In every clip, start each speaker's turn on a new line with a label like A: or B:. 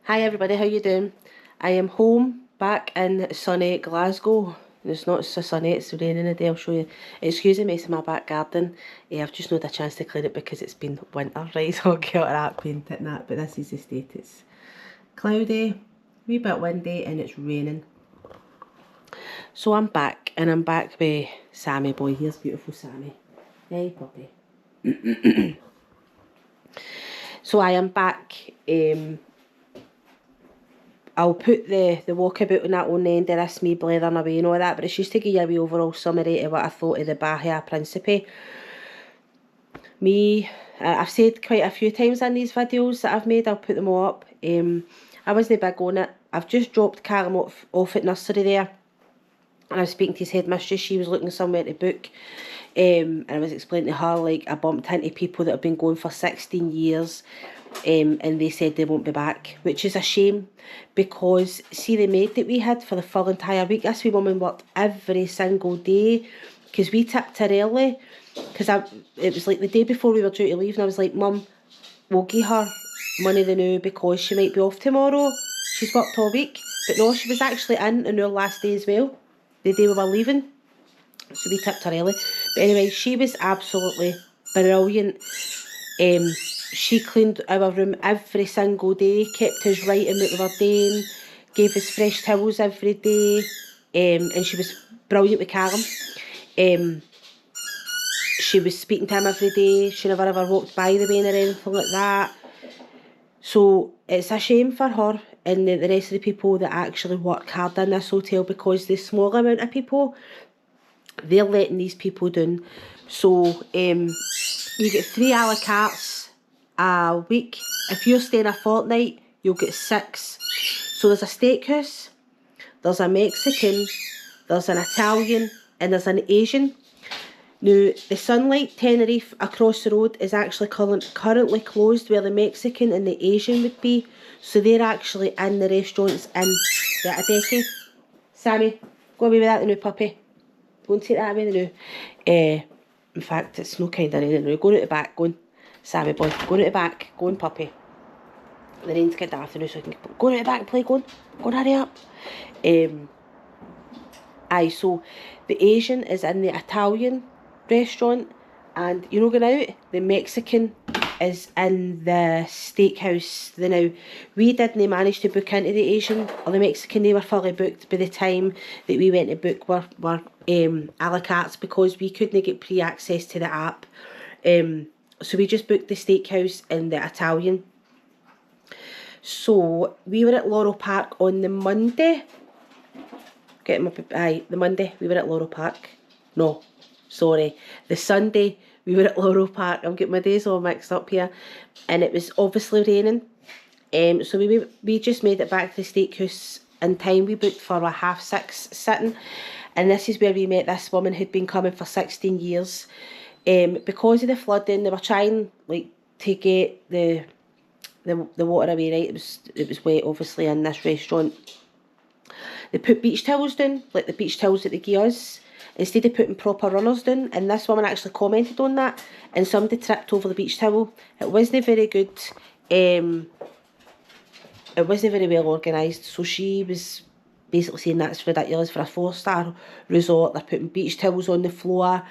A: Hi everybody, how you doing? I am home, back in sunny Glasgow. It's not so sunny, it's raining today, I'll show you. Excuse the mess in my back garden. I've just not had a chance to clean it because it's been winter, right? So I'll get out paint it and that, but this is the state. It's cloudy, a wee bit windy, and it's raining. So I'm back, and I'm back with Sammy boy. Here's beautiful Sammy. Hey puppy. So I am back. I'll put the walkabout on that on the end of this, me blethering away and all that, but it's just to give you a wee overall summary of what I thought of the Bahia Principe. I've said quite a few times in these videos that I've made, I'll put them all up. I wasn't big on it. I've just dropped Callum off at nursery there, and I was speaking to his headmistress. She was looking somewhere to book, and I was explaining to her, like, I bumped into people that have been going for 16 years, and they said they won't be back, which is a shame, because see the maid that we had for the full entire week, this wee woman worked every single day, because we tipped her early, because it was like the day before we were due to leave, and I was like, Mum, we'll give her money the now because she might be off tomorrow, she's worked all week. But no, she was actually in on our last day as well, the day we were leaving, so we tipped her early. But anyway, she was absolutely brilliant. She cleaned our room every single day, kept us right in what we were doing, gave us fresh towels every day, and she was brilliant with Callum. She was speaking to him every day. She never ever walked by the way or anything like that. So it's a shame for her and the rest of the people that actually work hard in this hotel, because the small amount of people, they're letting these people down. So you get 3 a la cartes a week. If you're staying a fortnight, you'll get 6. So there's a steakhouse, there's a Mexican, there's an Italian, and there's an Asian. Now, the Sunlight Tenerife across the road is actually currently closed, where the Mexican and the Asian would be. So they're actually in the restaurants in the Adeje. Sammy, go away with that now, puppy. Go and take that away now. In fact, it's no kind of raining now. Go out the back, go on. Sammy boy, go out the back, go on puppy. The rain's getting after now, so I can go out the back and play, go on, hurry up. So the Asian is in the Italian restaurant, and you know, going out, the Mexican is in the steakhouse. Now, we didn't manage to book into the Asian or the Mexican. They were fully booked by the time that we went to book were a la cartes, because we couldn't get pre-access to the app. So we just booked the steakhouse and the Italian. So we were at Laurel Park on the Monday. The Monday we were at Laurel Park. No, sorry, the Sunday we were at Laurel Park. I'm getting my days all mixed up here, and it was obviously raining. So we just made it back to the steakhouse in time. We booked for a 6:30 sitting, and this is where we met this woman who'd been coming for 16 years. Because of the flooding, they were trying to get the water away, right? It was wet obviously in this restaurant. They put beach towels down, like the beach towels that they give us, instead of putting proper runners down, and this woman actually commented on that, and somebody tripped over the beach towel. It wasn't very good. It wasn't very well organised, so she was basically saying that's ridiculous for a 4-star resort. They're putting beach towels on the floor.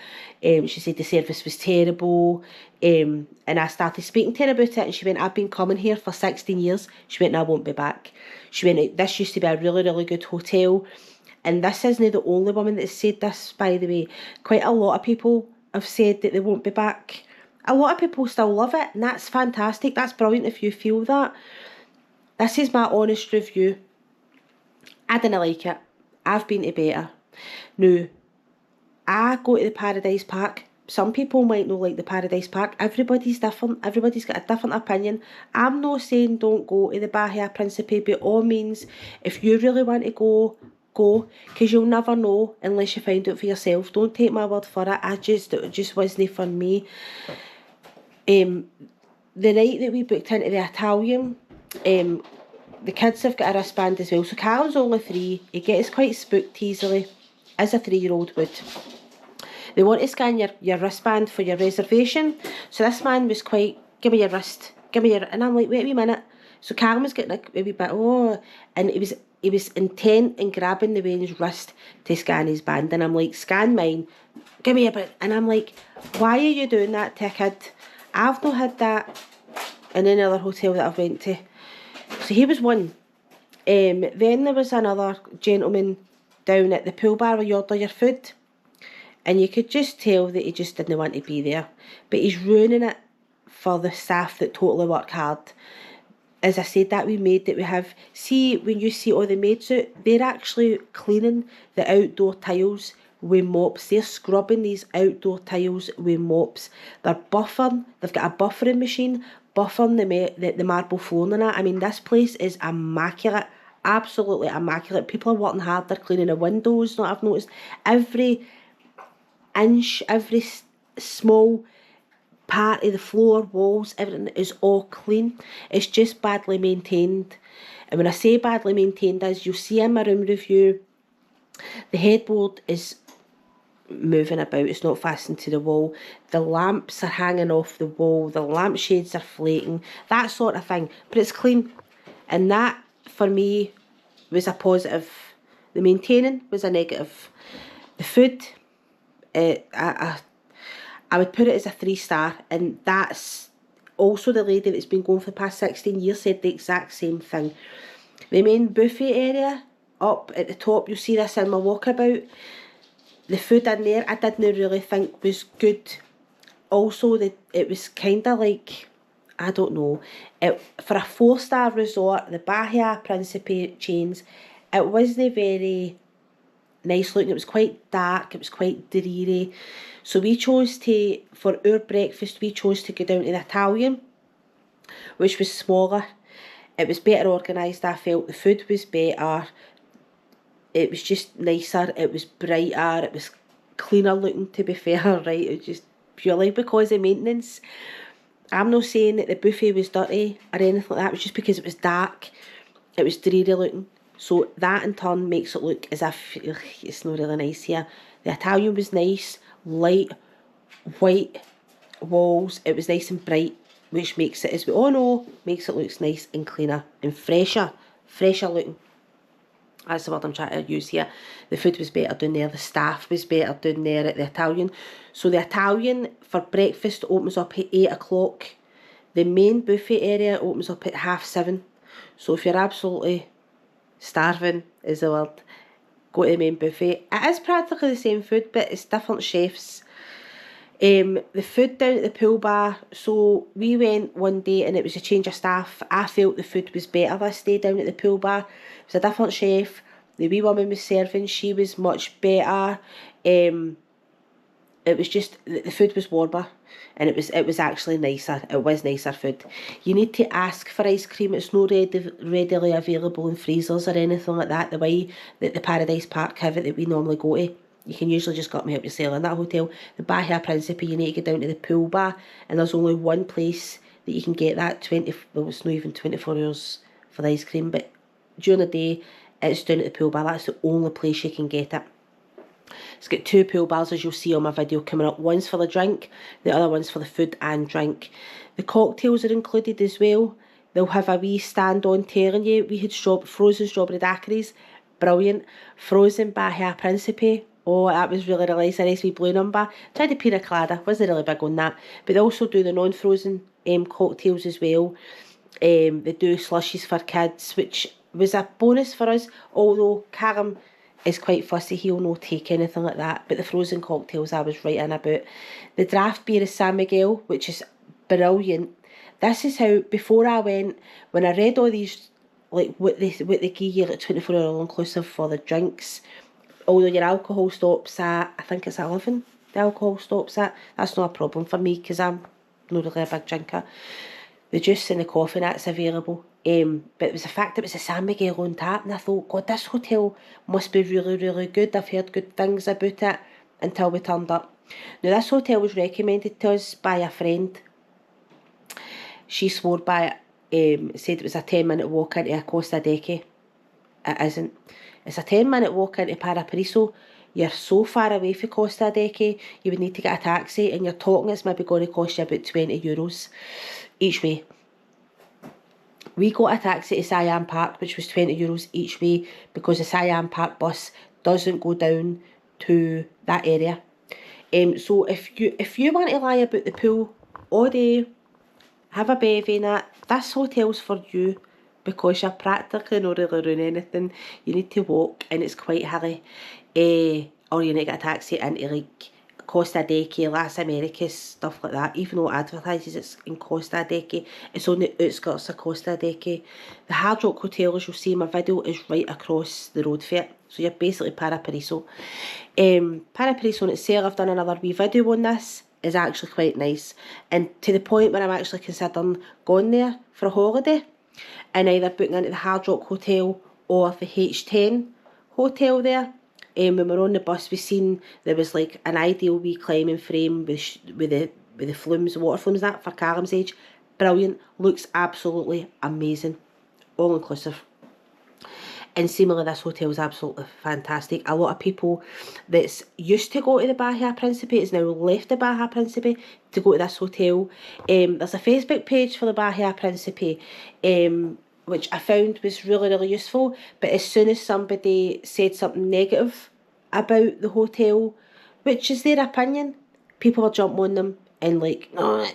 A: She said the service was terrible. And I started speaking to her about it, and she went, I've been coming here for 16 years. She went, no, I won't be back. She went, this used to be a really, really good hotel. And this isn't the only woman that's said this, by the way. Quite a lot of people have said that they won't be back. A lot of people still love it, and that's fantastic. That's brilliant if you feel that. This is my honest review. I didn't like it. I've been to better. Now, I go to the Paradise Park. Some people might not like the Paradise Park. Everybody's different. Everybody's got a different opinion. I'm not saying don't go to the Bahia Principe. By all means, if you really want to go, because you'll never know unless you find out for yourself. Don't take my word for it. It just wasn't for me. The night that we booked into the Italian, the kids have got a wristband as well. So Callum's only 3. He gets quite spooked easily, as a 3-year-old would. They want to scan your wristband for your reservation. So this man was quite, give me your wrist, and I'm like, wait a minute. So Callum was getting a wee bit, oh, and he was intent in grabbing the Wayne's wrist to scan his band, and I'm like, scan mine, give me a bit, and I'm like, why are you doing that to a kid? I've not had that in any other hotel that I've went to. So he was one. Then there was another gentleman down at the pool bar where you order your food, and you could just tell that he just didn't want to be there, but he's ruining it for the staff that totally work hard. As I said, that wee maid that we have, see when you see all the maids out, they're actually cleaning the outdoor tiles with mops. They're scrubbing these outdoor tiles with mops. They're buffering, they've got a buffering machine, buffering the marble flooring and that. I mean, this place is immaculate, absolutely immaculate. People are working hard, they're cleaning the windows, not I've noticed. Every inch, every small part of the floor, walls, everything is all clean. It's just badly maintained. And when I say badly maintained, as you'll see in my room review, the headboard is moving about, it's not fastened to the wall, the lamps are hanging off the wall, the lampshades are flaking, that sort of thing, but it's clean. And that for me was a positive. The maintaining was a negative. The food, I would put it as a 3-star, and that's also the lady that's been going for the past 16 years said the exact same thing. The main buffet area up at the top, you'll see this in my walkabout, the food in there I didn't really think was good. Also, it was kind of like, I don't know, for a 4-star resort, the Bahia, Principe chains, it wasn't very nice looking. It was quite dark, it was quite dreary. So we chose to, for our breakfast, we chose to go down to the Italian, which was smaller. It was better organised, I felt. The food was better. It was just nicer, it was brighter, it was cleaner looking, to be fair, right? It was just purely because of maintenance. I'm not saying that the buffet was dirty or anything like that, it was just because it was dark, it was dreary looking. So that in turn makes it look as if it's not really nice here. The Italian was nice, light, white walls, it was nice and bright, which makes it, as we all know, makes it look nice and cleaner and fresher looking. That's the word I'm trying to use here. The food was better down there, the staff was better down there at the Italian. So the Italian for breakfast opens up at 8 o'clock. The main buffet area opens up at 7:30. So if you're absolutely starving, is the word, go to the main buffet. It is practically the same food, but it's different chefs. The food down at the pool bar, so we went one day and it was a change of staff. I felt the food was better this day down at the pool bar. It was a different chef. The wee woman was serving, she was much better. It was just, the food was warmer and it was actually nicer. It was nicer food. You need to ask for ice cream. It's not readily available in freezers or anything like that, the way that the Paradise Park have it that we normally go to. You can usually just go up and help yourself in that hotel. The Bahia Principe, you need to go down to the pool bar, and there's only one place that you can get that well, it's not even 24 hours for the ice cream, but during the day it's down at the pool bar. That's the only place you can get it. It's got 2 pool bars, as you'll see on my video coming up. One's for the drink, the other one's for the food and drink. The cocktails are included as well. They'll have a wee stand on telling you. We had frozen strawberry daiquiris, brilliant. Frozen Bahia Principe, oh, that was really nice. A nice wee blue number. Tried the pina colada, wasn't really big on that. But they also do the non-frozen cocktails as well. They do slushies for kids, which was a bonus for us, although Callum is quite fussy, he'll not take anything like that. But the frozen cocktails I was right in about. The draft beer is San Miguel, which is brilliant. This is how, before I went, when I read all these, like what they give you, like 24-hour all-inclusive for the drinks, although your alcohol stops at, I think it's 11, the alcohol stops at, that's not a problem for me because I'm not really a big drinker. The juice and the coffee, that's available. But it was the fact that it was a San Miguel on tap, and I thought, God, this hotel must be really, really good. I've heard good things about it until we turned up. Now, this hotel was recommended to us by a friend. She swore by it, said it was a 10-minute walk into a Costa Adeje. It isn't. It's a 10-minute walk into Paraíso. You're so far away from Costa Adeje, you would need to get a taxi, and you're talking it's maybe going to cost you about €20 each way. We got a taxi to Siam Park, which was €20 each way, because the Siam Park bus doesn't go down to that area. So if you want to lie about the pool all day, have a bevy and that, this hotel's for you, because you're practically not really doing anything. You need to walk and it's quite hilly. Or you need to get a taxi into like Costa Adeje, Las Americas, stuff like that. Even though it advertises it's in Costa Adeje, it's on the outskirts of Costa Adeje. The Hard Rock Hotel, as you'll see in my video, is right across the road for it. So you're basically Parapariso. Parapariso in itself, I've done another wee video on this, is actually quite nice. And to the point where I'm actually considering going there for a holiday, and either booking into the Hard Rock Hotel or the H10 hotel there. When we were on the bus, we seen there was like an ideal wee climbing frame with the flumes, water flumes that for Callum's age. Brilliant, looks absolutely amazing, all inclusive. And seemingly this hotel is absolutely fantastic. A lot of people that's used to go to the Bahia Principe has now left the Bahia Principe to go to this hotel. There's a Facebook page for the Bahia Principe, which I found was really, really useful. But as soon as somebody said something negative about the hotel, which is their opinion, people will jump on them and like, no,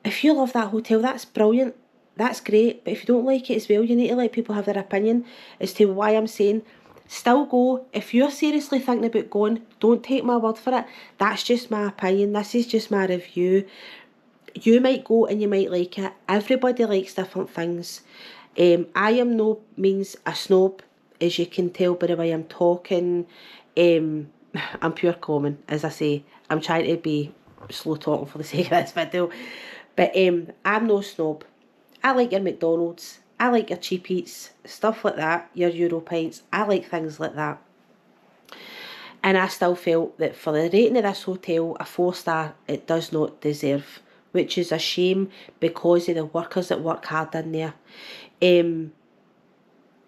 A: if you love that hotel, that's brilliant. That's great, but if you don't like it as well, you need to let people have their opinion as to why I'm saying still go. If you're seriously thinking about going, don't take my word for it. That's just my opinion. This is just my review. You might go and you might like it. Everybody likes different things. I am no means a snob, as you can tell by the way I'm talking. I'm pure common, as I say. I'm trying to be slow talking for the sake of this video. But I'm no snob. I like your McDonald's, I like your cheap eats, stuff like that, your Euro pints, I like things like that. And I still felt that for the rating of this hotel, a 4-star, it does not deserve, which is a shame because of the workers that work hard in there. You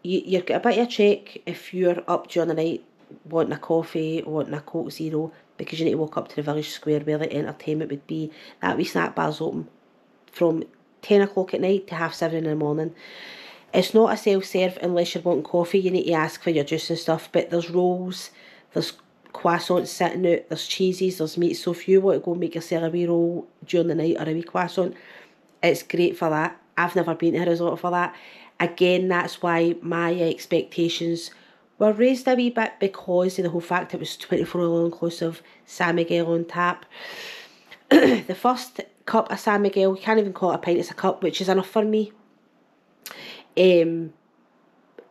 A: get a bit of a check if you're up during the night wanting a coffee, wanting a Coke Zero, because you need to walk up to the village square where the entertainment would be. That wee snack bar's open from 10 o'clock at night to 7:30 in the morning. It's not a self-serve unless you're wanting coffee. You need to ask for your juice and stuff. But there's rolls, there's croissants sitting out, there's cheeses, there's meat. So if you want to go and make yourself a wee roll during the night or a wee croissant, it's great for that. I've never been to a resort for that. Again, that's why my expectations were raised a wee bit, because of the whole fact it was 24-hour inclusive, San Miguel on tap. The first cup of San Miguel, you can't even call it a pint, it's a cup, which is enough for me,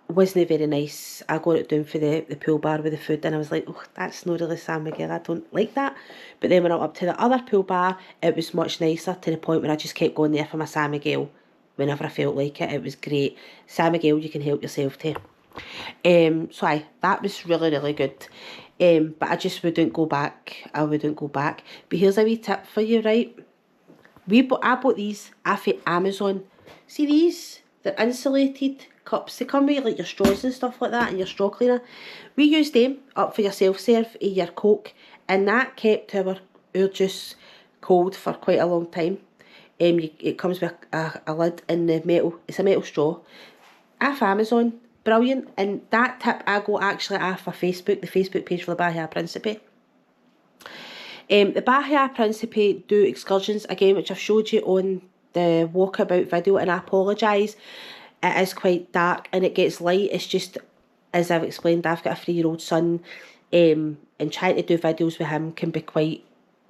A: wasn't very nice. I got it down for the pool bar with the food, and I was like, oh, that's not really San Miguel, I don't like that. But then when I went up to the other pool bar, it was much nicer, to the point where I just kept going there for my San Miguel whenever I felt like it. It was great. San Miguel, you can help yourself to. So that was really, really good. But I just wouldn't go back. I wouldn't go back. But here's a wee tip for you, right? I bought these off of Amazon. See these? They're insulated cups. They come with like your straws and stuff like that, and your straw cleaner. We used them up for your self-serve of your Coke, and that kept our juice cold for quite a long time. It comes with a lid in the metal. It's a metal straw. Off Amazon. Brilliant. And that tip I got actually off of Facebook, the Facebook page for the Bahia Principe. The Bahia Principe do excursions, again, which I've showed you on the walkabout video, and I apologise. It is quite dark and it gets light. It's just, as I've explained, I've got a 3-year-old son, and trying to do videos with him can be quite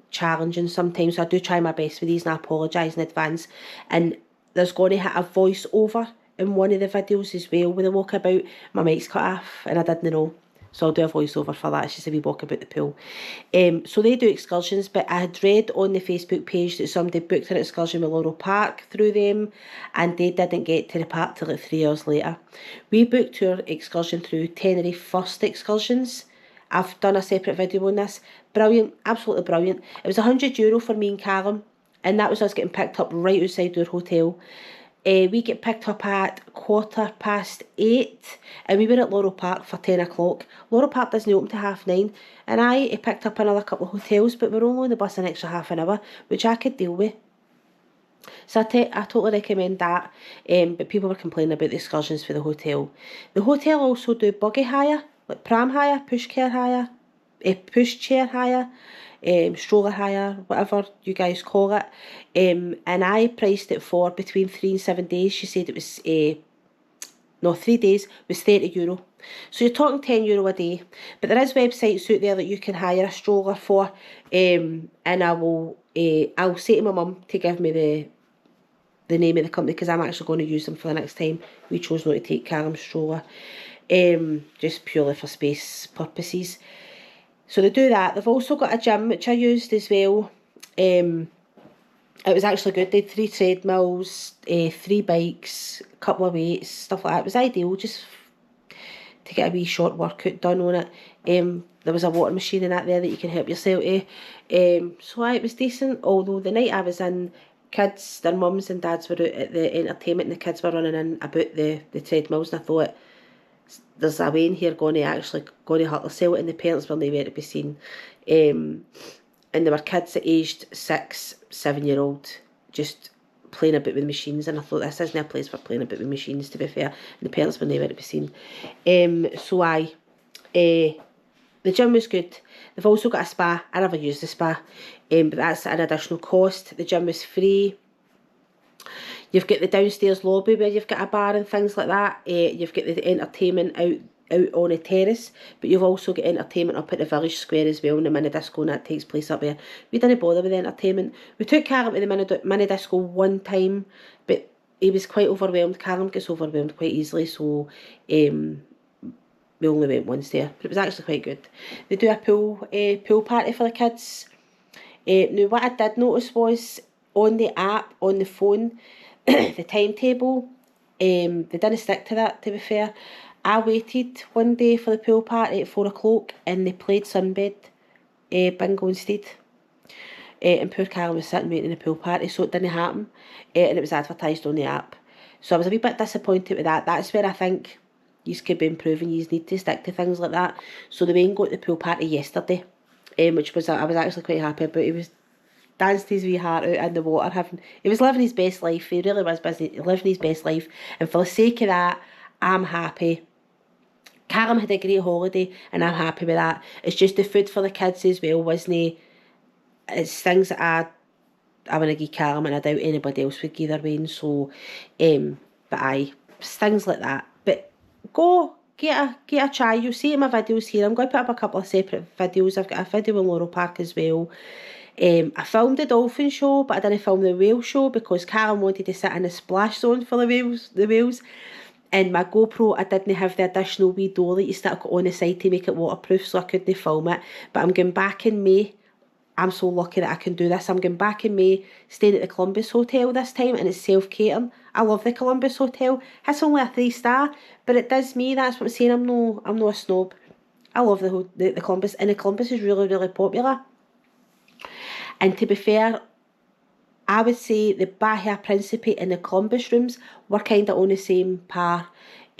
A: challenging sometimes. So I do try my best with these, and I apologise in advance. And there's going to hit a voice over in one of the videos as well with the walkabout. My mic's cut off and I didn't know, so I'll do a voiceover for that. It's just a wee walk about the pool. So they do excursions, but I had read on the Facebook page that somebody booked an excursion with Laurel Park through them, and they didn't get to the park till like 3 hours later. We booked our excursion through Tenerife First Excursions. I've done a separate video on this. Brilliant, absolutely brilliant. It was €100 for me and Callum, and that was us getting picked up right outside our hotel. We get picked up at 8:15, and we were at Laurel Park for 10 o'clock. Laurel Park doesn't open to 9:30, and I picked up another couple of hotels, but we're only on the bus an extra half an hour, which I could deal with. So I totally recommend that. But people were complaining about the excursions for the hotel. The hotel also do buggy hire, like pram hire, pushchair hire, stroller hire, whatever you guys call it. And I priced it for between 3 and 7 days. She said it was 3 days was €30. So you're talking €10 a day. But there is websites out there that you can hire a stroller for. And I'll say to my mum to give me the name of the company, because I'm actually going to use them for the next time. We chose not to take Callum's stroller, just purely for space purposes. So they do that. They've also got a gym which I used as well. It was actually good. They had 3 treadmills, 3 bikes, a couple of weights, stuff like that. It was ideal just to get a wee short workout done on it. There was a water machine in that there that you can help yourself to. So it was decent, although the night I was in, kids, their mums and dads were out at the entertainment and the kids were running in about the treadmills, and I thought, there's a way in here going to hurt themselves, and the parents were nowhere to be seen. And there were kids that aged 6, 7-year-old just playing about with machines, and I thought, this isn't a place for playing about with machines, to be fair, and the parents were nowhere to be seen. The gym was good. They've also got a spa. I never used the spa, but that's an additional cost. The gym was free. You've got the downstairs lobby where you've got a bar and things like that. You've got the entertainment out on a terrace, but you've also got entertainment up at the village square as well, and the mini disco, and that takes place up there. We didn't bother with the entertainment. We took Callum to the mini disco one time, but he was quite overwhelmed. Callum gets overwhelmed quite easily, so we only went once there, but it was actually quite good. They do a pool party for the kids. Now what I did notice was on the app, on the phone, the timetable, they didn't stick to that, to be fair. I waited one day for the pool party at 4 o'clock, and they played Sunbed bingo instead. And poor Callum was sitting waiting in the pool party, so it didn't happen. And it was advertised on the app. So I was a wee bit disappointed with that. That's where I think you could be improving. You need to stick to things like that. So the Wayne got the pool party yesterday, which was I was actually quite happy about. He was danced his wee heart out in the water. He was living his best life. He really was busy living his best life. And for the sake of that, I'm happy. Callum had a great holiday, and I'm happy with that. It's just the food for the kids as well, wasn't it? It's things that I want to give Callum, and I doubt anybody else would give their Wayne. So, but it's things like that. But go get a try. You'll see in my videos here. I'm going to put up a couple of separate videos. I've got a video in Laurel Park as well. I filmed the dolphin show, but I didn't film the whale show because Callum wanted to sit in the splash zone for the whales. And my GoPro, I didn't have the additional wee door that you stick on the side to make it waterproof, so I couldn't film it. But I'm going back in May. I'm so lucky that I can do this. I'm going back in May, staying at the Columbus Hotel this time, and it's self-catering. I love the Columbus Hotel. It's only a 3-star, but it does me. That's what I'm saying. I'm no a snob. I love the Columbus, and the Columbus is really, really popular. And to be fair, I would say the Bahia, Principe and the Columbus rooms were kind of on the same par.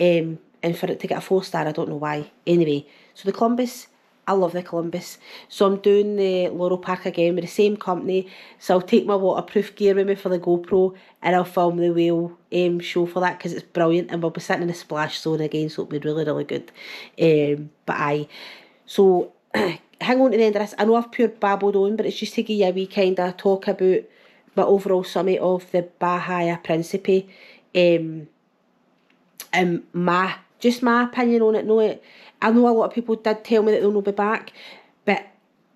A: And for it to get a 4-star, I don't know why. Anyway, so the Columbus, I love the Columbus. So I'm doing the Laurel Park again with the same company. So I'll take my waterproof gear with me for the GoPro, and I'll film the whale show for that because it's brilliant. And we'll be sitting in the splash zone again, so it'll be really, really good. So hang on to the end of this. I know I've pure babbled on, but it's just to give you a wee kind of talk about my overall summit of the Bahia Principe. My opinion on it. No, I know a lot of people did tell me that they'll not be back, but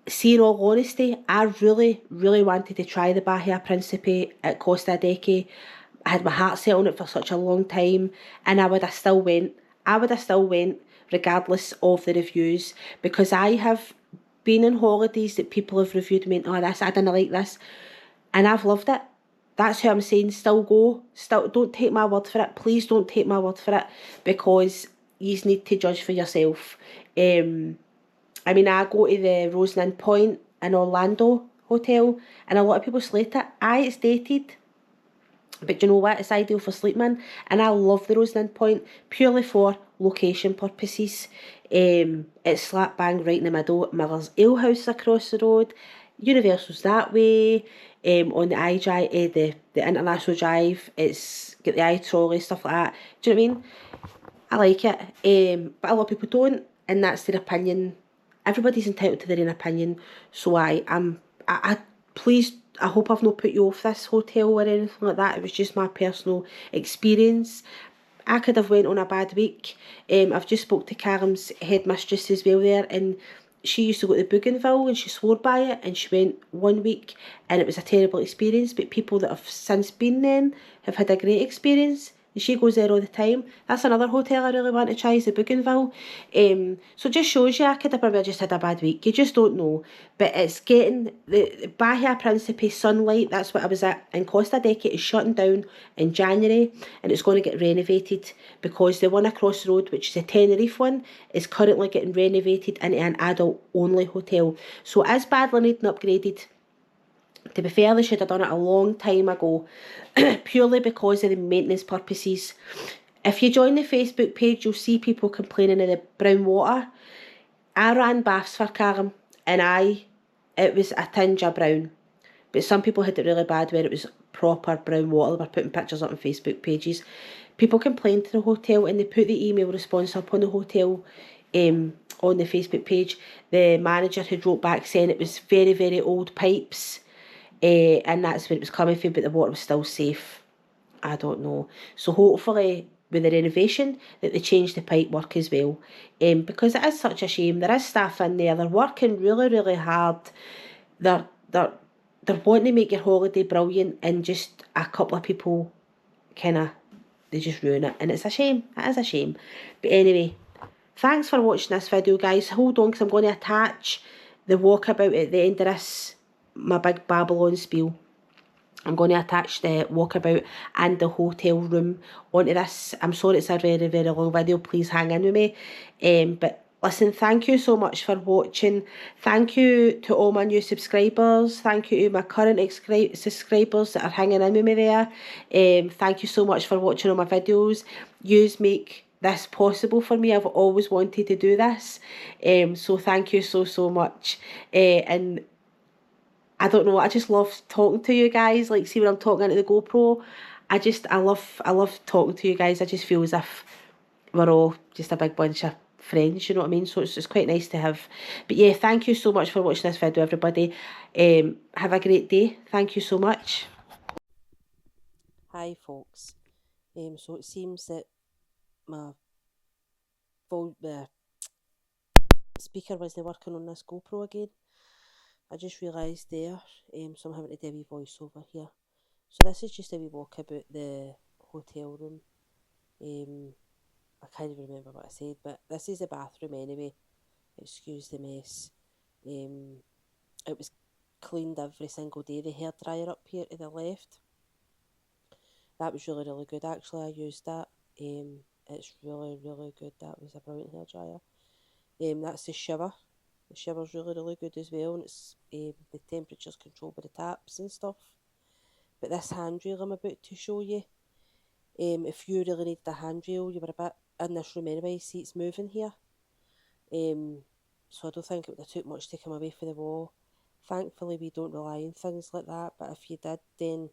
A: see, in all honesty, I really, really wanted to try the Bahia Principe at Costa Adeje. I had my heart set on it for such a long time, and I would have still went regardless of the reviews, because I have been on holidays that people have reviewed me and, oh, this, I didn't like this, and I've loved it. That's how I'm saying, still go. Still, don't take my word for it. Please don't take my word for it, because you need to judge for yourself. I go to the Roseland Point in Orlando hotel, and a lot of people slate it. It's dated, but you know what? It's ideal for sleeping in, and I love the Roseland Point purely for location purposes. It's slap bang right in the middle. Miller's Ale House across the road. Universal's that way. On the iDrive, the international drive, it's got the iTrolley, stuff like that. Do you know what I mean? I like it, but a lot of people don't, and that's their opinion. Everybody's entitled to their own opinion. So I please, I hope I've not put you off this hotel or anything like that. It was just my personal experience. I could have went on a bad week. I've just spoke to Callum's headmistress as well there, and she used to go to Bougainville and she swore by it, and she went 1 week and it was a terrible experience, but people that have since been then have had a great experience. And she goes there all the time. That's another hotel I really want to try, is the Bougainville. So it just shows you I could have probably just had a bad week. You just don't know. But it's getting the Bahia Principe Sunlight, that's what I was at, in Costa Adeje is shutting down in January, and it's going to get renovated because the one across the road, which is a Tenerife one, is currently getting renovated into an adult only hotel. So it is badly needing upgraded. To be fair, they should have done it a long time ago, purely because of the maintenance purposes. If you join the Facebook page, you'll see people complaining of the brown water. I ran baths for Callum, and it was a tinge of brown. But some people had it really bad where it was proper brown water. They were putting pictures up on Facebook pages. People complained to the hotel, and they put the email response up on the hotel on the Facebook page. The manager had wrote back saying it was very, very old pipes. And that's where it was coming from, but the water was still safe. I don't know. So hopefully with the renovation that they change the pipe work as well. Because it is such a shame. There is staff in there. They're working really, really hard. They're wanting to make your holiday brilliant, and just a couple of people they just ruin it. And it's a shame. It is a shame. But anyway, thanks for watching this video, guys. Hold on, because I'm going to attach the walkabout at the end of this, my big Babylon spiel. I'm going to attach the walkabout and the hotel room onto this. I'm sorry it's a very, very long video. Please hang in with me. But listen, thank you so much for watching. Thank you to all my new subscribers. Thank you to my current subscribers that are hanging in with me there. Thank you so much for watching all my videos. Yous make this possible for me. I've always wanted to do this. So thank you so, so much. And I don't know, I just love talking to you guys. Like, see when I'm talking into the GoPro, I love talking to you guys. I just feel as if we're all just a big bunch of friends, you know what I mean? So it's quite nice to have. But yeah, thank you so much for watching this video, everybody. Have a great day. Thank you so much. Hi folks. So it seems that my speaker wasn't working on this GoPro again. I just realised there, so I'm having to do a wee voice over here. So this is just a wee walk about the hotel room. I can't even remember what I said, but this is the bathroom anyway. Excuse the mess. It was cleaned every single day. The hairdryer up here to the left, that was really, really good actually. I used that. It's really, really good. That was a brilliant hairdryer. That's the shower. The shower's really, really good as well, and it's the temperature's controlled by the taps and stuff. But this handrail I'm about to show you, if you really need the handrail, you were a bit in this room anyway, see it's moving here. So I don't think it would have took much to come away from the wall. Thankfully we don't rely on things like that, but if you did, then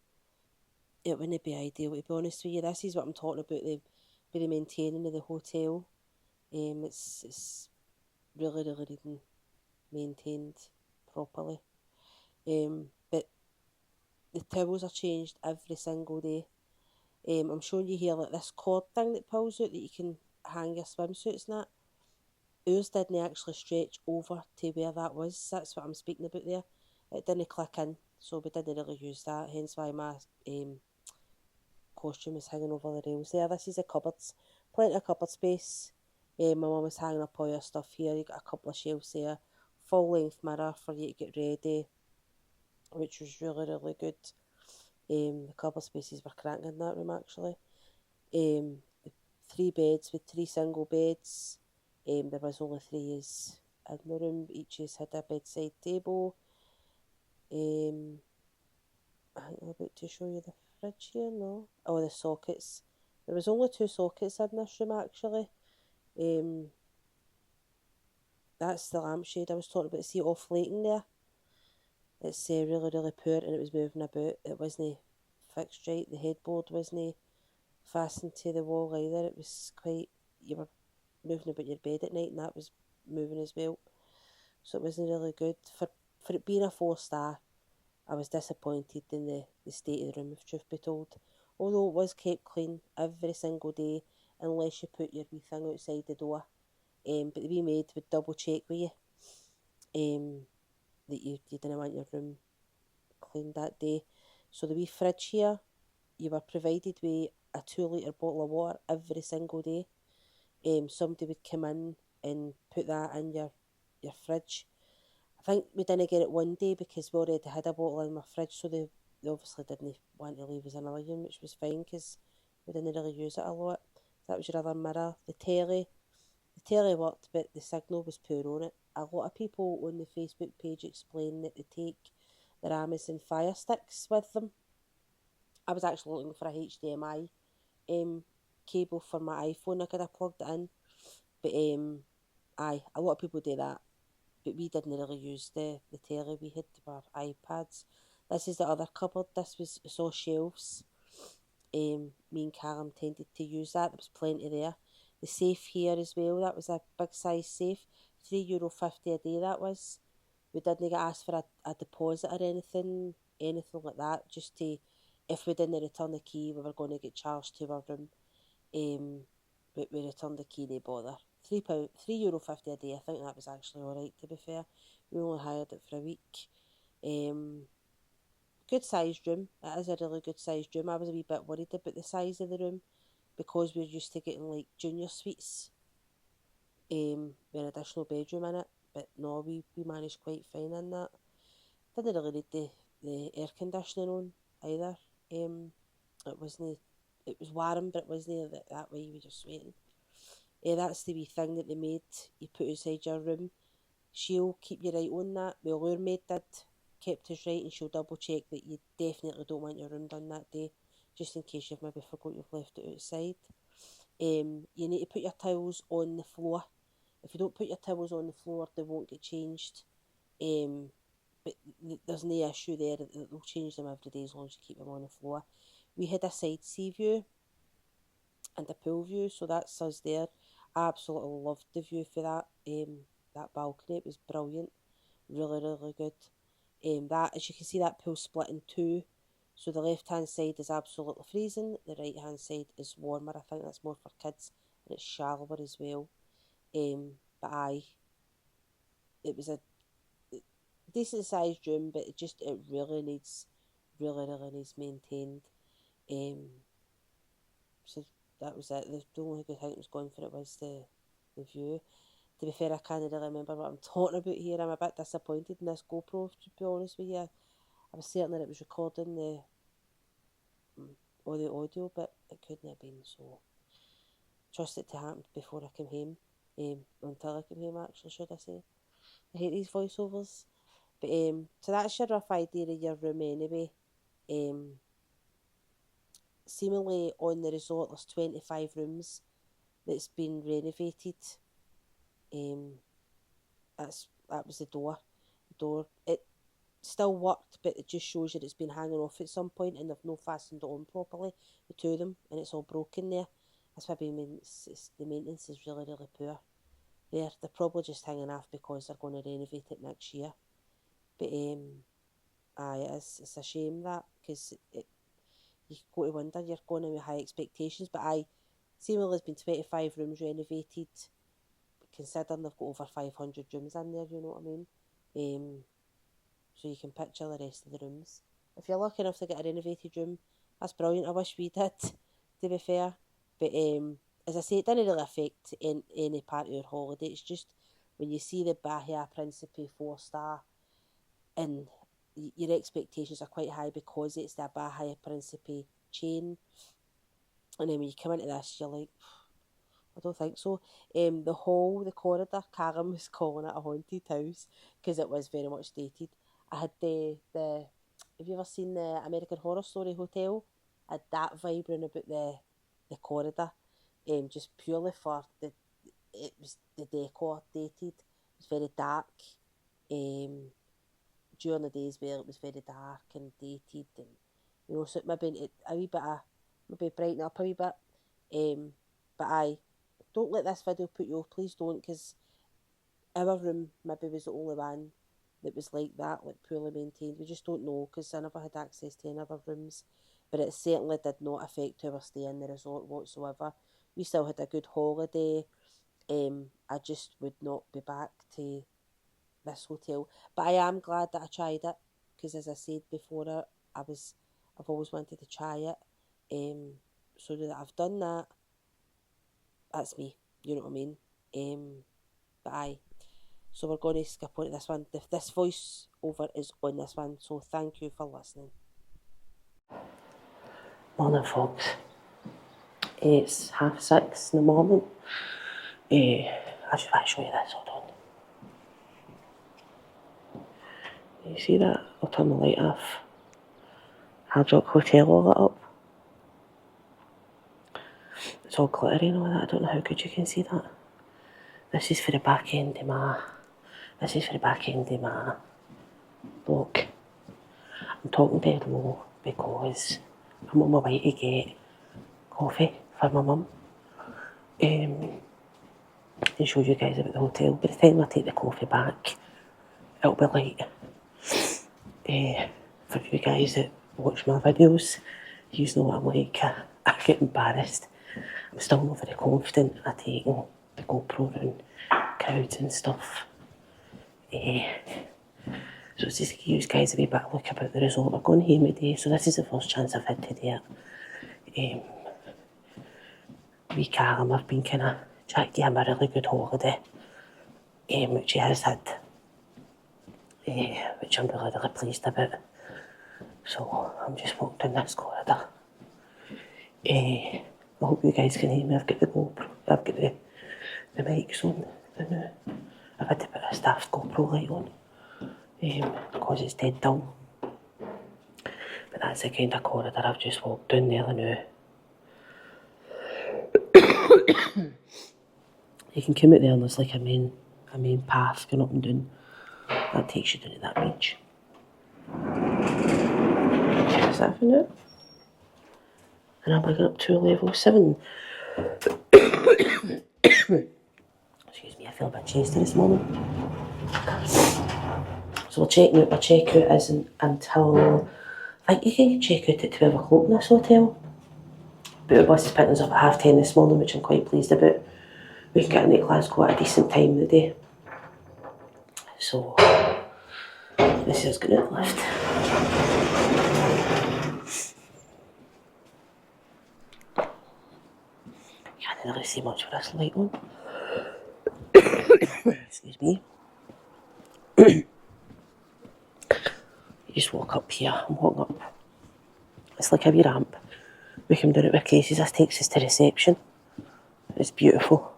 A: it wouldn't be ideal, to be honest with you. This is what I'm talking about, the maintaining of the hotel. It's really, really needing maintained properly. But the towels are changed every single day. I'm showing you here like this cord thing that pulls out that you can hang your swimsuits and that. Ours didn't actually stretch over to where that was. That's what I'm speaking about there. It didn't click in, so we didn't really use that, hence why my costume is hanging over the rails there. This is the cupboards, plenty of cupboard space. My mum was hanging up all your stuff here. You got a couple of shelves there, full length mirror for you to get ready, which was really, really good. The cupboard spaces were cracking in that room actually. 3 beds with 3 single beds. There was only 3 in the room. Each had a bedside table. I think I'm about to show you the fridge here. No, oh, the sockets. There was only 2 sockets in this room actually. That's the lampshade I was talking about. See, off lighting there. It's really, really poor, and it was moving about. It wasn't fixed right. The headboard wasn't fastened to the wall either. It was quite, you were moving about your bed at night, and that was moving as well. So it wasn't really good. For it being a 4-star, I was disappointed in the state of the room, if truth be told. Although it was kept clean every single day, unless you put your wee thing outside the door. But the wee maid would double check with you that you didn't want your room cleaned that day. So the wee fridge here, you were provided with a 2 litre bottle of water every single day. Somebody would come in and put that in your fridge. I think we didn't get it one day because we already had a bottle in my fridge, so they obviously didn't want to leave us another one, which was fine because we didn't really use it a lot. That was your other mirror. The telly worked, but the signal was poor on it. A lot of people on the Facebook page explain that they take their Amazon Fire Sticks with them. I was actually looking for a HDMI cable for my iPhone. I could have plugged it in, but a lot of people do that. But we didn't really use the telly. We had our iPads. This is the other cupboard. It's all shelves. Me and Callum tended to use that. There was plenty there. The safe here as well. That was a big size safe. €3.50 a day that was. We didn't get asked for a deposit or anything like that. Just to, if we didn't return the key, we were going to get charged to our room. But we returned the key, no bother. €3.50 a day. I think that was actually alright, to be fair. We only hired it for a week. Good sized room. It is a really good sized room. I was a wee bit worried about the size of the room because we're used to getting like junior suites with an additional bedroom in it. But no, we managed quite fine in that. Didn't really need the air conditioning on either. It wasn't. It was warm, but it wasn't that way. You were just sweating. That's the wee thing that they made you put inside your room. She'll keep you right on that. Well, our maid did, kept us right, and she'll double check that you definitely don't want your room done that day, just in case you've maybe forgot you've left it outside. You need to put your towels on the floor. If you don't put your towels on the floor, they won't get changed. But there's no issue there. They'll change them every day as long as you keep them on the floor. We had a side sea view and a pool view, so that's us there. I absolutely loved the view for that balcony. It was brilliant, really, really good. That, as you can see, that pool split in two. So the left hand side is absolutely freezing. The right hand side is warmer. I think that's more for kids, and it's shallower as well. But it was a decent sized room, but it really needs maintained. So that was it. The only good thing that was going for it was the view. To be fair, I can't really remember what I'm talking about here. I'm a bit disappointed in this GoPro, to be honest with you. I was certain that it was recording all the audio, but it couldn't have been, so trust it to happen before I come home. Until I come home, actually, should I say. I hate these voiceovers. But so that's your rough idea of your room anyway. Seemingly on the resort there's 25 rooms that's been renovated. That was the door. It still worked, but it just shows you it's been hanging off at some point and they've not fastened it on properly, the two of them, and it's all broken there. That's maybe means the maintenance is really, really poor. They're probably just hanging off because they're going to renovate it next year. But it's a shame that, because you go to wonder, you're going in with high expectations, but seemingly there's been 25 rooms renovated, considering they've got over 500 rooms in there, you know what I mean? So you can picture the rest of the rooms. If you're lucky enough to get a renovated room, that's brilliant. I wish we did, to be fair. But as I say, it didn't really affect any part of your holiday. It's just when you see the Bahia Principe 4-star and your expectations are quite high because it's the Bahia Principe chain. And then when you come into this, you're like, I don't think so. The corridor, Karen was calling it a haunted house because it was very much dated. I had have you ever seen the American Horror Story Hotel? I had that vibe round about the corridor, just purely for it was the decor dated. It was very dark. during the days where it was very dark and dated, and you know, so maybe a wee bit of, maybe brighten up a wee bit. But aye, don't let this video put you off, please don't, because our room maybe was the only one that was like that, like poorly maintained. We just don't know, because I never had access to any other rooms, but it certainly did not affect our stay in the resort whatsoever. We still had a good holiday. I just would not be back to this hotel, but I am glad that I tried it, because as I said before, I've always wanted to try it. So that I've done that, that's me, you know what I mean. But aye, so we're going to skip on to this one. This voice over is on this one, so thank you for listening. Morning, folks. It's 6:30 in the morning. I just want to show you this, hold on. You see that? I'll turn the light off. Hard Rock Hotel all lit up. It's all glittery and all that. I don't know how good you can see that. This is for the back end of my... Look. I'm talking dead low because I'm on my way to get coffee for my mum. And show you guys about the hotel. By the time I take the coffee back, it'll be late. For you guys that watch my videos, you know what I'm like. I get embarrassed. I'm still not very confident at taking the GoPro around crowds and stuff. So it's just to give you guys a wee bit of look about the resort. We're going home today, so this is the first chance I've had to do it. Wee Callum, I've been kind of trying to give him a really good holiday, which he has had, which I'm really, really pleased about. So I'm just walking down this corridor. I hope you guys can hear me. I've got the GoPro, I've got the mics on now. I've had to put a staffed GoPro light on, because it's dead dull. But that's the kind of corridor I've just walked down there now. You can come out there and there's like a main path going up and down. That takes you down to that beach. Is that for now? And I'm going up to level 7. Excuse me, I feel a bit chesty this morning. So we're checking out, our checkout isn't until, I think you can check out at 12 o'clock in this hotel. But our bus is picking us up at 10:30 this morning, which I'm quite pleased about. We can get into Glasgow at a decent time of the day. So, this is going to lift. Can't really see much with this light on. Excuse me. You just walk up here. I'm walking up. It's like a wee ramp. We come down it with cases. This takes us to reception. It's beautiful.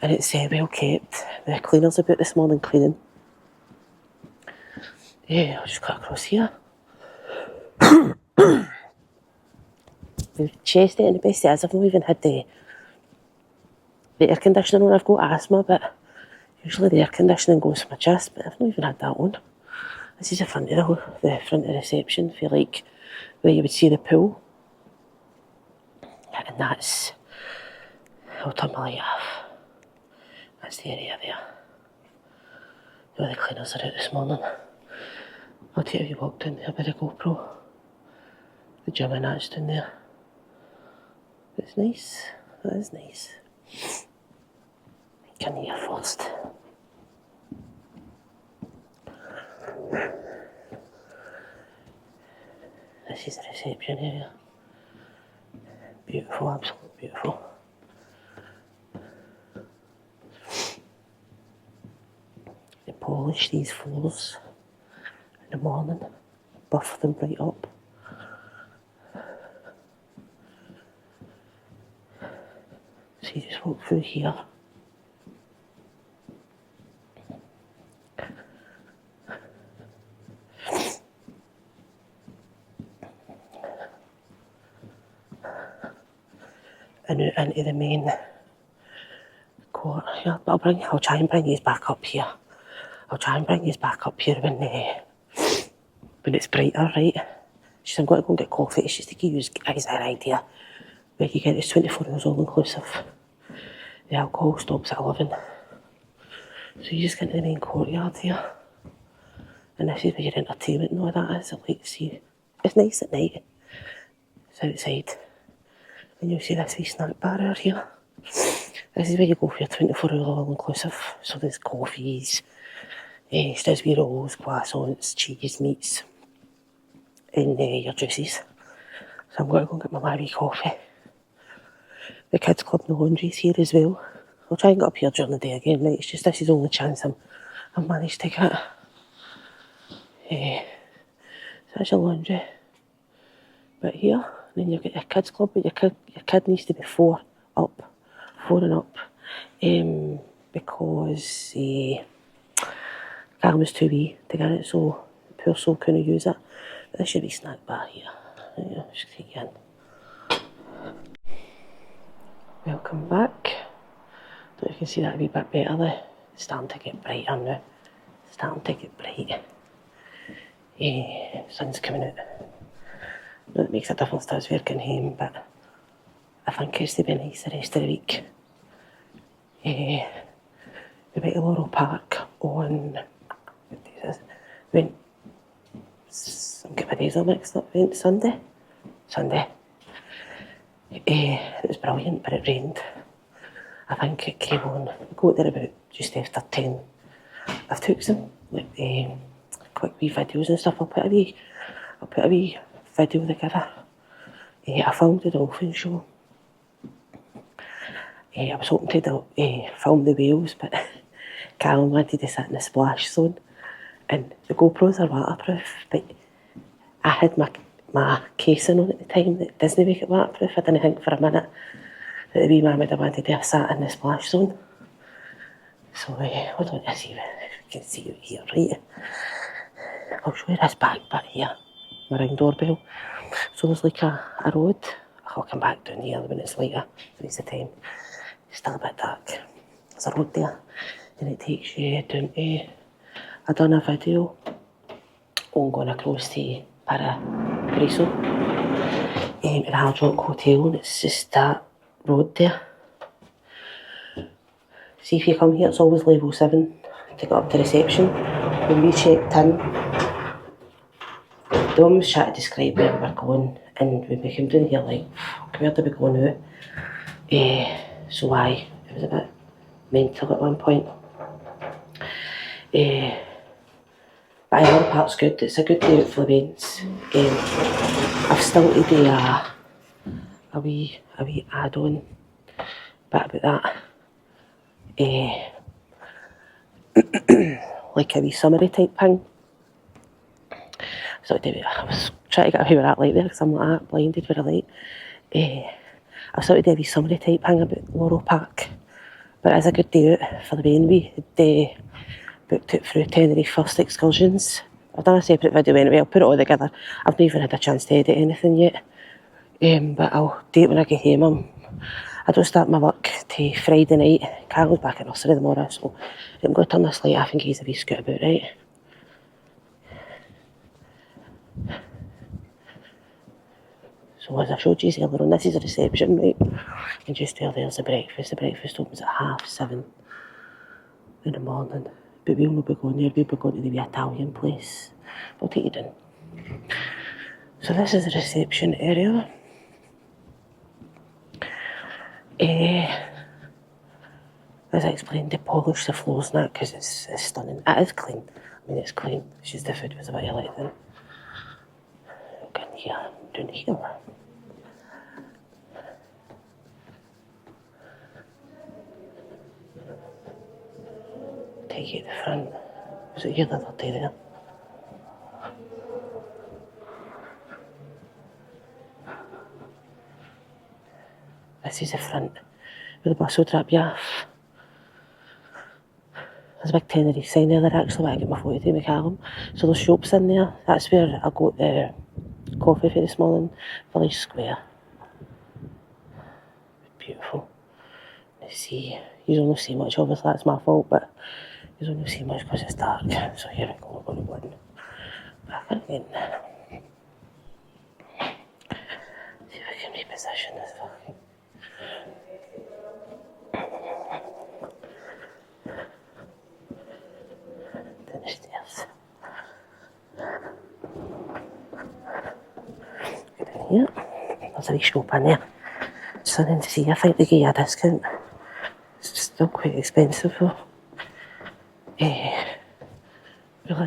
A: And it's well kept. The cleaner's about this morning cleaning. I'll just cut across here. We've chested it, and the best it is, I've not even had the air conditioning on. I've got asthma, but usually the air conditioning goes for my chest, but I've not even had that on. This is the front of the reception, for like where you would see the pool. And that's, I'll turn my light off. That's the area there. Where the cleaners are out this morning. I'll tell you, walked in there with the GoPro. The gym and that's down there. It's nice. That is nice. Come here first. This is the reception area. Beautiful, absolutely beautiful. They polish these floors in the morning, buff them right up. So you just walk through here. And out into the main court. Yeah, I'll try and bring these back up here. I'll try and bring you back up here when it's brighter, right? She said, I'm going to go and get coffee. It's just to give you guys an idea. Where you get it's 24 hours all inclusive. The alcohol stops at 11. So you just get into the main courtyard here. And this is where your entertainment and all that is. Like, see, it's nice at night. It's outside. And you'll see this wee snack bar out here. This is where you go for your 24 hour all inclusive. So there's coffees, there's wee rolls, croissants, cheese, meats, and your juices. So I'm going to go and get my wee coffee. The kids club and the laundry's here as well. I'll try and get up here during the day again, right? It's just this is the only chance I've managed to get. So that's your laundry. But here, and then you've got your kids club, but your kid needs to be 4 and up. Because Callum was too wee to get it, so poor soul couldn't use it. But this should be snack bar here. Yeah, just take you in. Welcome back. Don't know if you can see that a wee bit better. It's starting to get brighter now. It's starting to get bright. Sun's coming out. Not that it makes a difference to us working home, but I think it's to be nice the rest of the week. We went to Laurel Park on, what day is this? I'm getting my days all mixed up. Went Sunday. It was brilliant, but it rained. I think it came on. We got there about just after 10. I've took some quick wee videos and stuff. I'll put a wee video together. I filmed the dolphin show. I was hoping to film the whales, but Callum wanted to sit in the splash zone. And the GoPros are waterproof, but I had my casing on at the time that doesn't make it waterproof. I didn't think for a minute that the wee man would have wanted to have sat in the splash zone. So hold on, let's see if you can see it here, right? I'll show you this back bit here, my ring doorbell. So there's like a road. I'll come back down here when it's lighter, when it's the time. It's still a bit dark. There's a road there, and it takes you down to, I done a video on going across to Paraiso, at the Hard Rock Hotel, and it's just that road there. See, if you come here, it's always level 7 to get up to reception. When we checked in, the woman was trying to describe where we were going, and when we came down here, like, where do we go now? So it was a bit mental at one point. But I know the park's good. It's a good day out for events. I've still to do a wee add-on bit about that. Like a wee summary type thing. So I was trying to get away with that light there because I'm like that, blinded with a light. I started to do a wee summary type thing about Laurel Park. But it's a good day out for the main. We had booked it through Tenerife First Excursions. I've done a separate video anyway, I'll put it all together. I've not even had a chance to edit anything yet. But I'll do it when I get home. I don't start my work till Friday night. Carol's back at nursery tomorrow, so I'm going to turn this light off in case a wee scoot about, right? So as I showed you earlier on, this is a reception, right? And just there, there's the breakfast. The breakfast opens at 7:30 in the morning. But we'll not be going there, we'll be going to the wee Italian place. I'll take you down. So this is the reception area. As I explained, they polish the floors now because it's stunning. It is clean. I mean, it's clean. It's just the food was a bit like that. Look in here, down here. Take you to the front. Was it here the other day there? This is the front where the bus will drop you off. There's a big Tenerife sign there actually where I get my photo to with Callum. So there's shops in there. That's where I got the coffee for this morning, Village Square. Beautiful. You see, you don't see much, obviously that's my fault, but You don't see much because it's dark. So here we go, we're going to go in back again. See if I can reposition this fucking... Down the stairs. Get in here. There's a wee shop in there. Something to see. I think they give you a discount. It's still quite expensive though.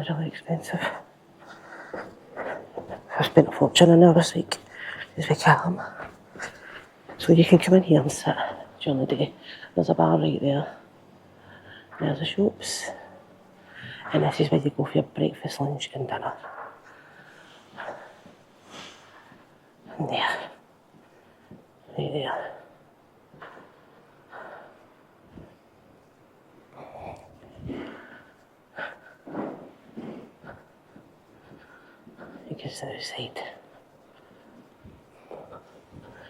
A: Really expensive. I spent a fortune in there this week. Just with Callum. So you can come in here and sit during the day. There's a bar right there. There's the shops. And this is where you go for your breakfast, lunch and dinner. And there. Right there. You can sit outside.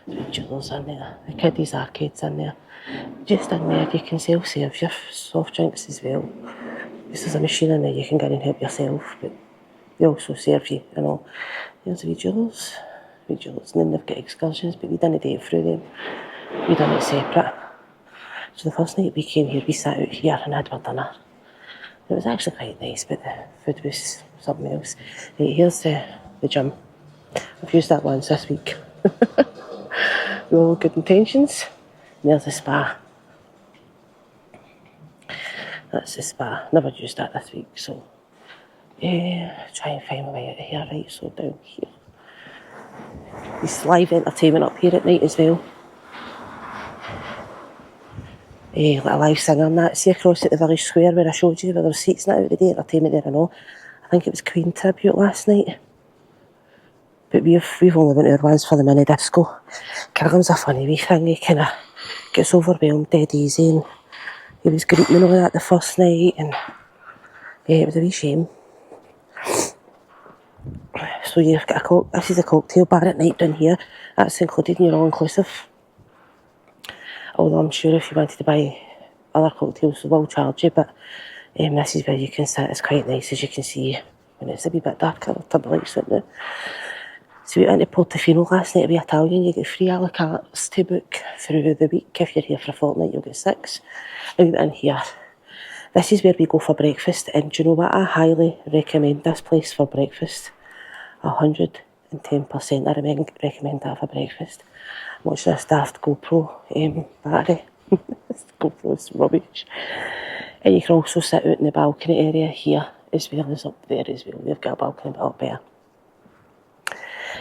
A: There's jewels in there. The kiddies arcades in there. Just in there you can self-serve your soft drinks as well. There's a machine in there you can go in and help yourself, but they also serve you, you know. There's wee jewels. And then they've got excursions, but we didn't do it through them. We done it separate. So the first night we came here, we sat out here and had our dinner. It was actually quite nice, but the food was something else. Right, here's the gym. I've used that once this week. With all good intentions. And there's the spa. That's the spa. Never used that this week, so try and find my way out of here. Right, so down here. There's live entertainment up here at night as well. Like a live singer and that. See across at the village square where I showed you where there were seats and that out the day entertainment there and all. I think it was Queen tribute last night. But we've only went out once for the mini disco. Callum's a funny wee thing. He kind of gets overwhelmed dead easy, and he was greeting and all that the first night, and it was a wee shame. So you've got this is a cocktail bar at night down here. That's included in your all-inclusive. Although I'm sure if you wanted to buy other cocktails they will charge you, but this is where you can sit. It's quite nice, as you can see. When it's a wee bit darker, I'll turn the lights out now. So we went to Portofino last night to be Italian. You get 3 a la cartes to book through the week. If you're here for a fortnight, you'll get 6. And we went in here. This is where we go for breakfast. And do you know what? I highly recommend this place for breakfast. 110%. I recommend that for breakfast. I'm watching this daft GoPro battery. This GoPro's rubbish. And you can also sit out in the balcony area here as well as up there as well. They've got a balcony up there.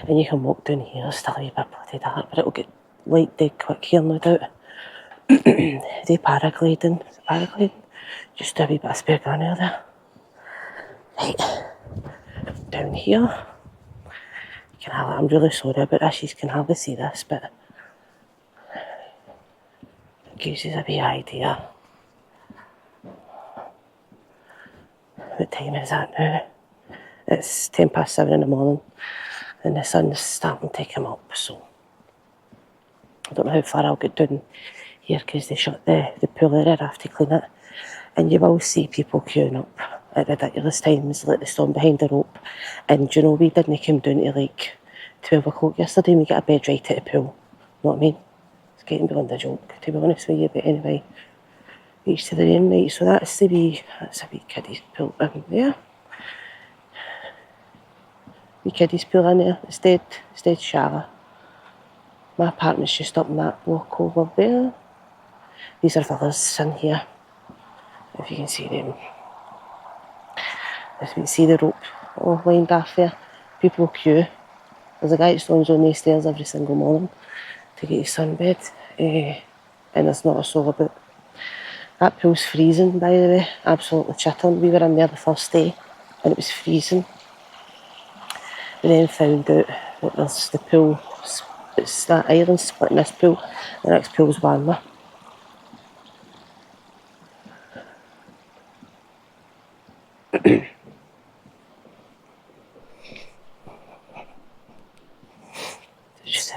A: And you can walk down here. It's still a wee bit bloody dark, but it'll get light dead quick here, no doubt. The paragliding. Just a wee bit of spare gun out there. Right. Down here. I'm really sorry about this, you can hardly see this, but it gives you a wee idea. What time is that now? It's 7:10 in the morning and the sun's starting to come up, so I don't know how far I'll get down here because they shut the pool area after to clean it, and you will see people queuing up at ridiculous times, like they stand behind the rope. And you know, we didn't come down to like 12 o'clock yesterday and we got a bed right at the pool. You know what I mean? It's getting beyond a joke, to be honest with you, but anyway, each to their own. Right, so that's a wee kiddies pool in there. Wee kiddies pool in there. It's dead shallow. My apartment's just up in that block over there. These are villas in here, if you can see them. If you can see the rope all lined off there, people queue. There's a guy that stands on these stairs every single morning to get his sunbed, and there's not a soul about. That pool's freezing, by the way, absolutely chittering. We were in there the first day and it was freezing. We then found out that there's the pool, it's that island splitting this pool, the next pool's warmer.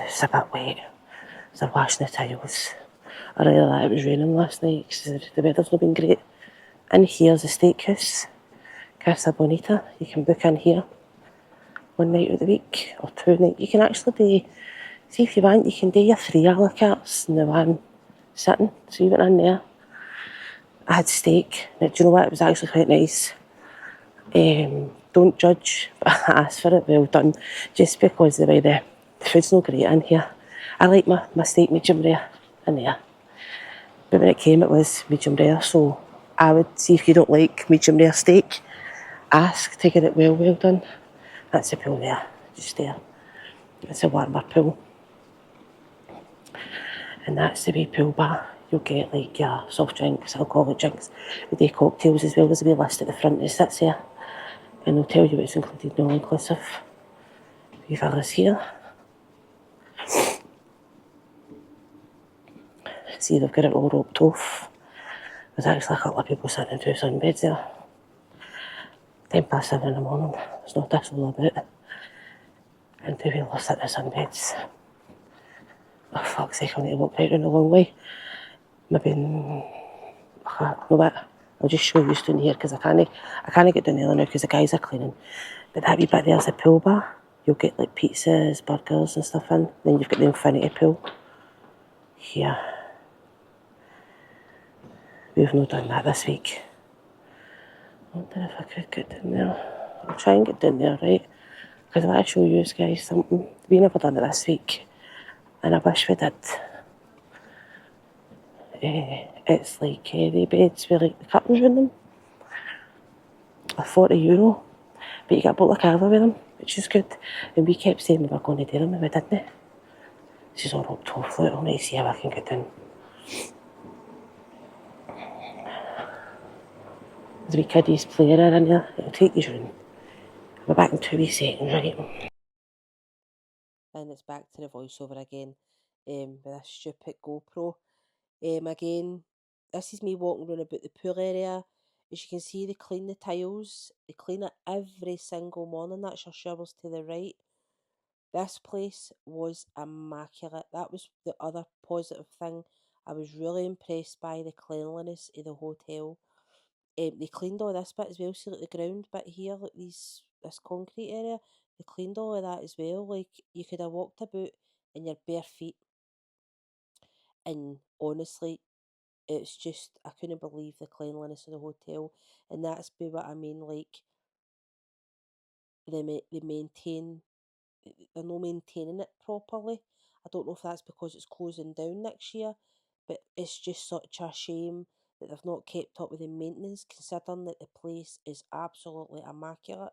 A: It's a bit wet, so they're washing the tiles. I really thought it was raining last night because the weather's not been great, In here's a steakhouse, Casa Bonita. You can book in here one night of the week, or 2 nights. You can actually do, see if you want, you can do your 3 a la cartes in the one sitting. So you went in there. I had steak. Now, do you know what? It was actually quite nice. Don't judge, but I asked for it well done, just because the way the food's not great in here. I like my steak medium rare in there, but when it came it was medium rare, so I would see if you don't like medium rare steak, ask to get it well done. That's the pool there, just there. It's a warmer pool. And that's the wee pool bar. You'll get like your soft drinks, alcoholic drinks, we do cocktails as well. There's a wee list at the front that sits there, and they'll tell you what's included and all inclusive. Wee villas here. See, they've got it all roped off. There's actually a couple of people sitting in 2 sunbeds there. 7:10 in the morning. There's no thistle about. And 2 people sit in sunbeds. Oh, fuck's sake, I need to walk right round a long way. Maybe, you know what, I'll just show you down here, because I can't get down there now because the guys are cleaning. But that wee bit there's a pool bar. You'll get like pizzas, burgers and stuff in. Then you've got the infinity pool here. We've not done that this week. I wonder if I could get down there. I'll try and get down there, right? Because I want to show you guys something. We never done it this week, and I wish we did. It's like the beds with like the curtains around them. They're €40, but you get a bottle of cava with them, which is good. And we kept saying we were going to do them, and we didn't. This is all roped off. Look, I'll need to see how I can get down. There's a wee kiddies player in there. It'll take you round. I'll be back in 2 wee seconds, right? And it's back to the voiceover again, with a stupid GoPro. Again, this is me walking around about the pool area. As you can see, they clean the tiles. They clean it every single morning. That's your showers to the right. This place was immaculate. That was the other positive thing. I was really impressed by the cleanliness of the hotel. They cleaned all this bit as well, see like the ground bit here, like this concrete area. They cleaned all of that as well. Like you could have walked about in your bare feet, and honestly, it's just I couldn't believe the cleanliness of the hotel, and that's be what I mean. Like they maintain, they're not maintaining it properly. I don't know if that's because it's closing down next year, but it's just such a shame that they've not kept up with the maintenance, considering that the place is absolutely immaculate.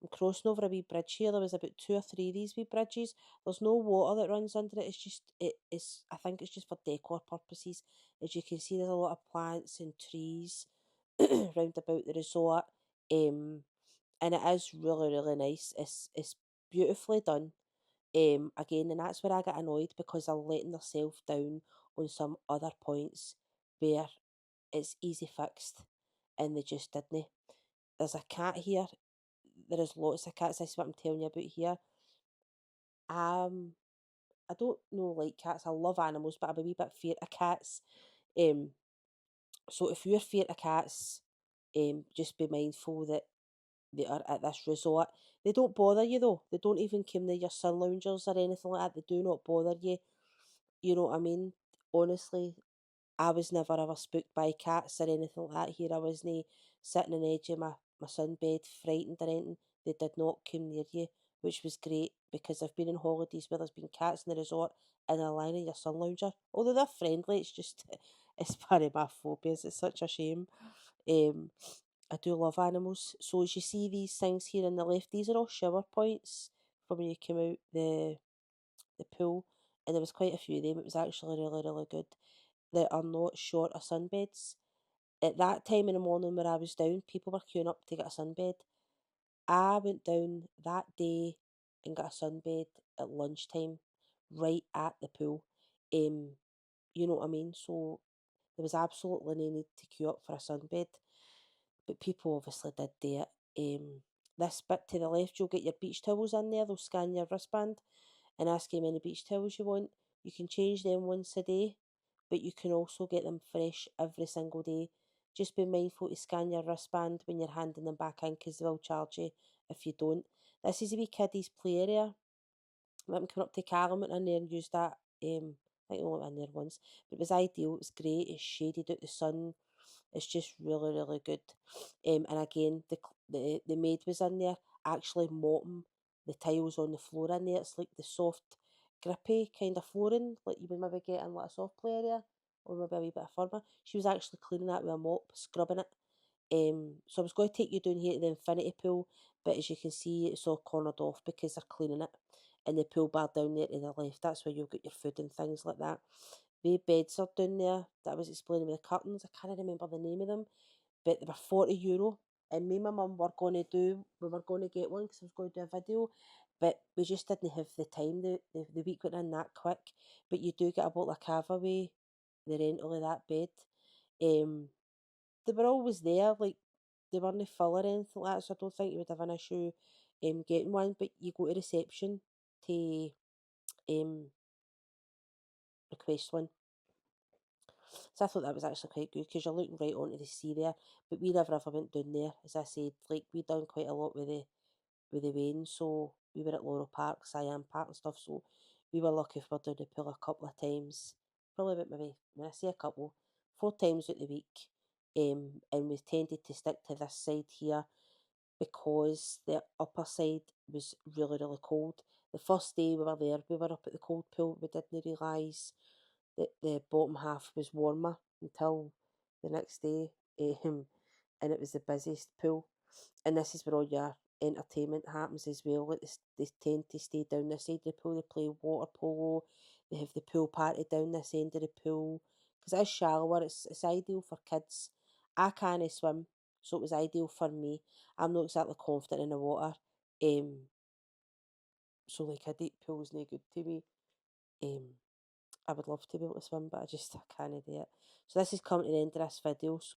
A: I'm crossing over a wee bridge here. There was about 2 or 3 of these wee bridges. There's no water that runs under it. It's just I think it's just for decor purposes. As you can see, there's a lot of plants and trees round about the resort. And it is really nice. It's beautifully done. Again, and that's where I get annoyed, because they're letting themselves down on some other points where it's easy fixed, and they just didn't. There's a cat here. There is lots of cats. This is what I'm telling you about here. I don't know like cats. I love animals, but I'm a wee bit feared of cats. Um, so if you're feared of cats, just be mindful that they are at this resort. They don't bother you though. They don't even come near your sun loungers or anything like that. They do not bother you. You know what I mean? Honestly, I was never ever spooked by cats or anything like that here. I wasn't sitting on the edge of my sunbed, frightened or anything. They did not come near you, which was great, because I've been on holidays where there's been cats in the resort and they're lying in your sun lounger. Although they're friendly, it's just, it's part of my phobias. It's such a shame. Um, I do love animals. So as you see these things here on the left, these are all shower points for when you come out the pool. And there was quite a few of them. It was actually really good. That are not short of sunbeds. At that time in the morning where I was down, people were queuing up to get a sunbed. I went down that day and got a sunbed at lunchtime, right at the pool. Um, you know what I mean? So there was absolutely no need to queue up for a sunbed, but people obviously did do it. This bit to the left, you'll get your beach towels in there. They'll scan your wristband and ask you how many beach towels you want. You can change them once a day, but you can also get them fresh every single day. Just be mindful to scan your wristband when you're handing them back in, because they will charge you if you don't. This is a wee kiddies play area. Let me come up to Callum went in there and used that. I think I only went in there once, but it was ideal. It was great. It's shaded out the sun. It's just really, really good. And again, the maid was in there actually mopping the tiles on the floor in there. It's like the soft, grippy kind of flooring, like you would maybe get in like a soft play area, or maybe a wee bit of firmer. She was actually cleaning that with a mop, scrubbing it. So I was going to take you down here to the infinity pool, but as you can see, it's all cornered off because they're cleaning it. And the pool bar down there to the left, that's where you'll get your food and things like that. The beds are down there that I was explaining with the curtains. I can't remember the name of them, but they were €40. And me and my mum were going to get one because I was going to do a video, but we just didn't have the time. The week went in that quick. But you do get about like half away the rental of that bed. They were always there, like they weren't full or anything like that, so I don't think you would have an issue getting one. But you go to reception to um request one. So I thought that was actually quite good because you're looking right onto the sea there. But we never ever went down there. As I said, like we done quite a lot with the rain, so we were at Laurel Park, Siam Park and stuff, so we were lucky if we were down the pool a couple of times. Probably about maybe, when I say a couple, 4 times out the week. And we tended to stick to this side here because the upper side was really, really cold. The first day we were there, we were up at the cold pool. We didn't realise that the bottom half was warmer until the next day. And it was the busiest pool. And this is where all your entertainment happens as well. Like they tend to stay down this side of the pool. They play water polo. They have the pool party down this end of the pool because it is shallower. It's ideal for kids. I can't swim, so it was ideal for me. I'm not exactly confident in the water. So like a deep pool is no good to me. I would love to be able to swim, but I can't do it. So this is coming to the end of this video. So